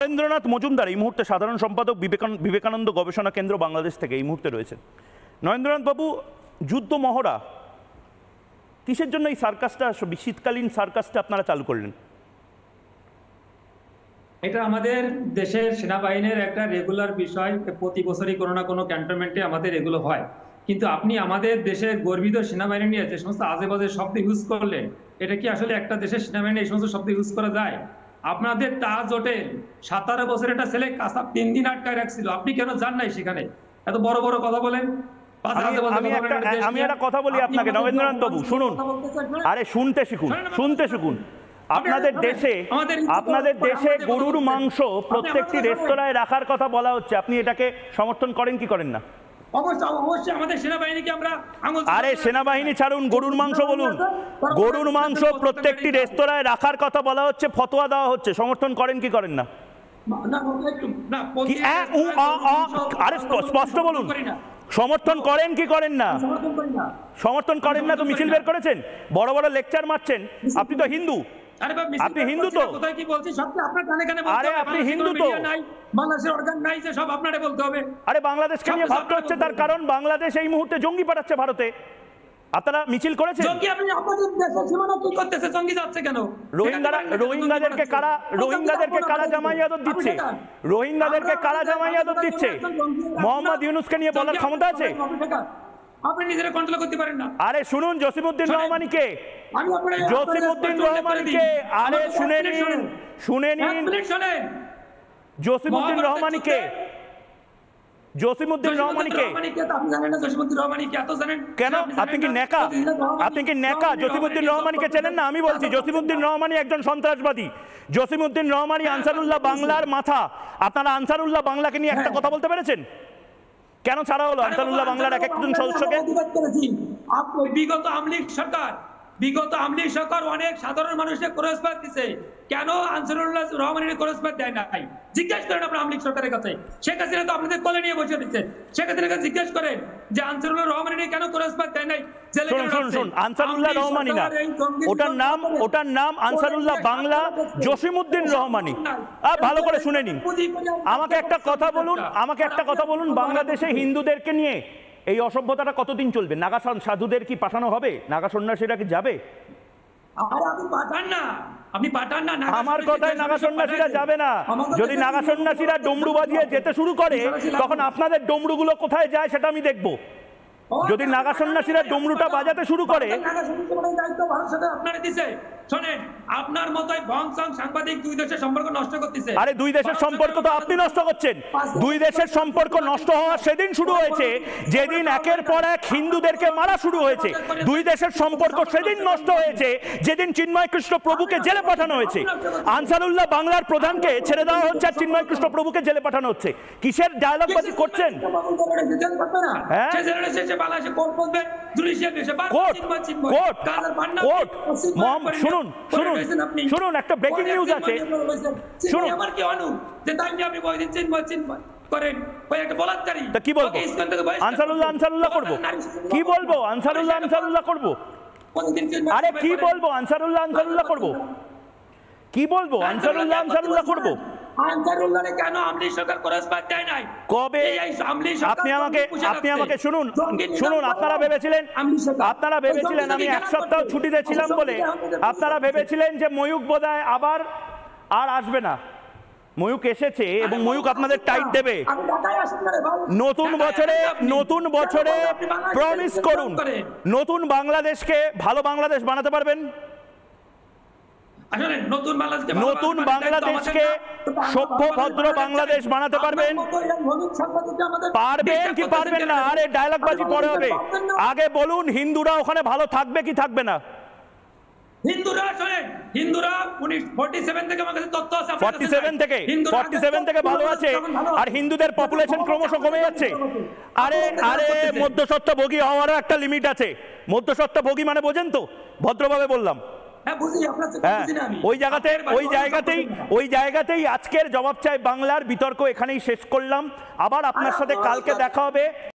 নরেন্দ্রনাথ মজুমদার এই মুহূর্তে সাধারণ সম্পাদক বিবেকানন্দ গবেষণা কেন্দ্র বাংলাদেশ থেকে এই মুহূর্তে রয়েছেন। নরেন্দ্রনাথ বাবু, যুদ্ধ মহড়া কিসের জন্য এই সার্কাসটা, শীতকালীন সার্কাসটা আপনারা চালু করলেন? এটা আমাদের দেশের সেনাবাহিনীর একটা রেগুলার বিষয়, প্রতি বছরই কোনো না কোনো ক্যান্টনমেন্টে আমাদের এগুলো হয়। কিন্তু আপনি আমাদের দেশের গর্বিত সেনাবাহিনী নিয়ে যে সমস্ত আজে বাজে শব্দ ইউজ করলেন, এটা কি আসলে একটা দেশের সেনাবাহিনী এই সমস্ত শব্দ ইউজ করা যায়? আপনাদের তাজ হোটেল 17 বছর একটা ছেলে কাসাব 3 দিন আটকায় রাখছিল, আপনি কেন যান নাই সেখানে? এত বড় বড় কথা বলেন। আমি একটা কথা বলি আপনাকে নরেন্দ্রনাথ বাবু, শুনুন, আরে শুনতে শিখুন। আপনাদের দেশে গরুর মাংস প্রত্যেকটি রেস্তোরাঁয় রাখার কথা বলা হচ্ছে, আপনি এটাকে সমর্থন করেন কি করেন না? অবশ্যই আমাদের সেনাবাহিনীকে আমরা আরে সেনাবাহিনী ছাড়ুন, গরুর মাংস বলুন। গরুর মাংস প্রত্যেকটি রেস্তোরাঁয় রাখার কথা বলা হচ্ছে, ফতোয়া দেওয়া হচ্ছে, সমর্থন করেন কি করেন না? আরে স্পষ্ট বলুন, সমর্থন করেন কি করেন না? সমর্থন করেন না তো মিছিল বের করেছেন, বড় বড় লেকচার মারছেন। আপনি তো হিন্দু, আপনি হিন্দু তো? আরে আপনি হিন্দু তো? আরে বাংলাদেশকে নিয়ে ভাবতে হচ্ছে, তার কারণ বাংলাদেশ এই মুহূর্তে জঙ্গি পাঠাচ্ছে ভারতে। আপনারা মিছিল করেছেন। রোহিঙ্গাদেরকে কারা জামাই আদর দিচ্ছে? রোহিঙ্গাদেরকে কারা জামাই আদর দিচ্ছে? মোহাম্মদ ইউনূসকে নিয়ে বলার ক্ষমতা আছে? আপনি নিজেরা কন্ট্রোল করতে পারেন না। আরে শুনুন জসিমউদ্দিন রহমানিকে, আরে শুনে নিন জসিমউদ্দিন রহমানিকে কেন? আপনি কি নেকা? জসিমউদ্দিন রহমানিকে চেনেন না? আমি বলছি জসিমউদ্দিন রহমানি একজন সন্ত্রাসবাদী। জসিমউদ্দিন রহমানি আনসারুল্লাহ বাংলার মাথা। আপনারা আনসারুল্লাহ বাংলাকে নিয়ে একটা কথা বলতে পেরেছেন? কেন ছাড়া হলো আনসারুল্লাহ বাংলার এক একজন সদস্যকে? বিগত আমলি সরকার অনেক সাধারণ মানুষের ক্রস বাদ দিছে, কেন আনসারুল্লাহ রহমানের ক্রস বাদ দেয় নাই? জিজ্ঞেস করেন আপনার আমলি সরকারের কাছে। শেখ হাসিনা তো আপনাদের কোলে নিয়ে বসে দিচ্ছে, শেখ হাসিনার কাছে জিজ্ঞেস করেন যে আনসারুল্লাহ রহমানের কেন ক্রস বাদ দেয় নাই? শুনুন, আনসারুল্লাহ রহমানি না, ওটার নাম আনসারুল্লাহ বাংলা, জসিমউদ্দিন রহমানি। ভালো করে শুনে নিন। আমাকে একটা কথা বলুন, বাংলাদেশে হিন্দুদেরকে নিয়ে এই অসভ্যতাটা কতদিন চলবে? নাগা সাধুদের কি পাঠানো হবে? নাগা সন্ন্যাসীরা কি যাবে? আমার কথায় নাগা সন্ন্যাসীরা যাবে না। যদি নাগা সন্ন্যাসীরা ডমরু বাজিয়ে যেতে শুরু করে, তখন আপনাদের ডমরুগুলো কোথায় যায় সেটা আমি দেখবো। যদি নাগা সন্ন্যাসীরা ডমরুটা বাজাতে শুরু করে, শোনেন, আপনার মতোই ভংসং সাংবাদিক দুই দেশের সম্পর্ক নষ্ট করতেছে। আরে দুই দেশের সম্পর্ক তো আপনি নষ্ট করছেন। দুই দেশের সম্পর্ক নষ্ট হওয়া সেদিন শুরু হয়েছে যেদিন একের পর এক হিন্দুদেরকে মারা শুরু হয়েছে। দুই দেশের সম্পর্ক সেদিন নষ্ট হয়েছে যেদিন চিন্ময় কৃষ্ণ প্রভুকে জেলে পাঠানো হয়েছে। আনসারুল্লাহ বাংলার প্রধানকে ছেড়ে দেওয়া হচ্ছে আর চিন্ময় কৃষ্ণ প্রভুকে জেলে পাঠানো হচ্ছে। কিসের ডায়লগ বাজি করছেন? শুনুন, একটা ব্রেকিং নিউজ আছে। শুনুন, কি বলবো? আনসারুল্লাহ করবো? কি বলবো? আনসারুল্লাহ করবো? আরে কি বলবো? আনসারুল্লাহ করবো? কি বলবো? আনসারুল্লাহ করবো? কবে? আপনি আমাকে শুনুন, আপনারা ভেবেছিলেন আমি এক সপ্তাহ ছুটিতে ছিলাম বলে আপনারা ভেবেছিলেন যে ময়ূক বোধহয় আবার আর আসবে না। ময়ূক এসেছে এবং ময়ূক আপনাদের টাইট দেবে। নতুন বছরে প্রমিস করুন, নতুন বাংলাদেশকে ভালো বাংলাদেশ বানাতে পারবেন। নতুন বাংলাদেশকে সভ্য ভদ্র বাংলাদেশ বানাতে পারবেন? পারবেন কি পারবেন না? আরে ডায়লগ বাজি পরে হবে। আগে বলুন হিন্দুরা ওখানে ভালো থাকবে কি থাকবে না? হিন্দুরা 47 থেকে আমার কাছে তথ্য আছে, 47 থেকে ভালো আছে, আর হিন্দুদের পপুলেশন ক্রমশ কমে যাচ্ছে। আরে মধ্যস্বত্বভোগী হওয়ারও একটা লিমিট আছে। মধ্যস্বত্বভোগী মানে বোঝেন তো? ভদ্রভাবে বললাম। ওই জায়গাতেই আজকের জবাব চাই বাংলার বিতর্ক এখানেই শেষ করলাম। আবার আপনার সাথে কালকে দেখা হবে।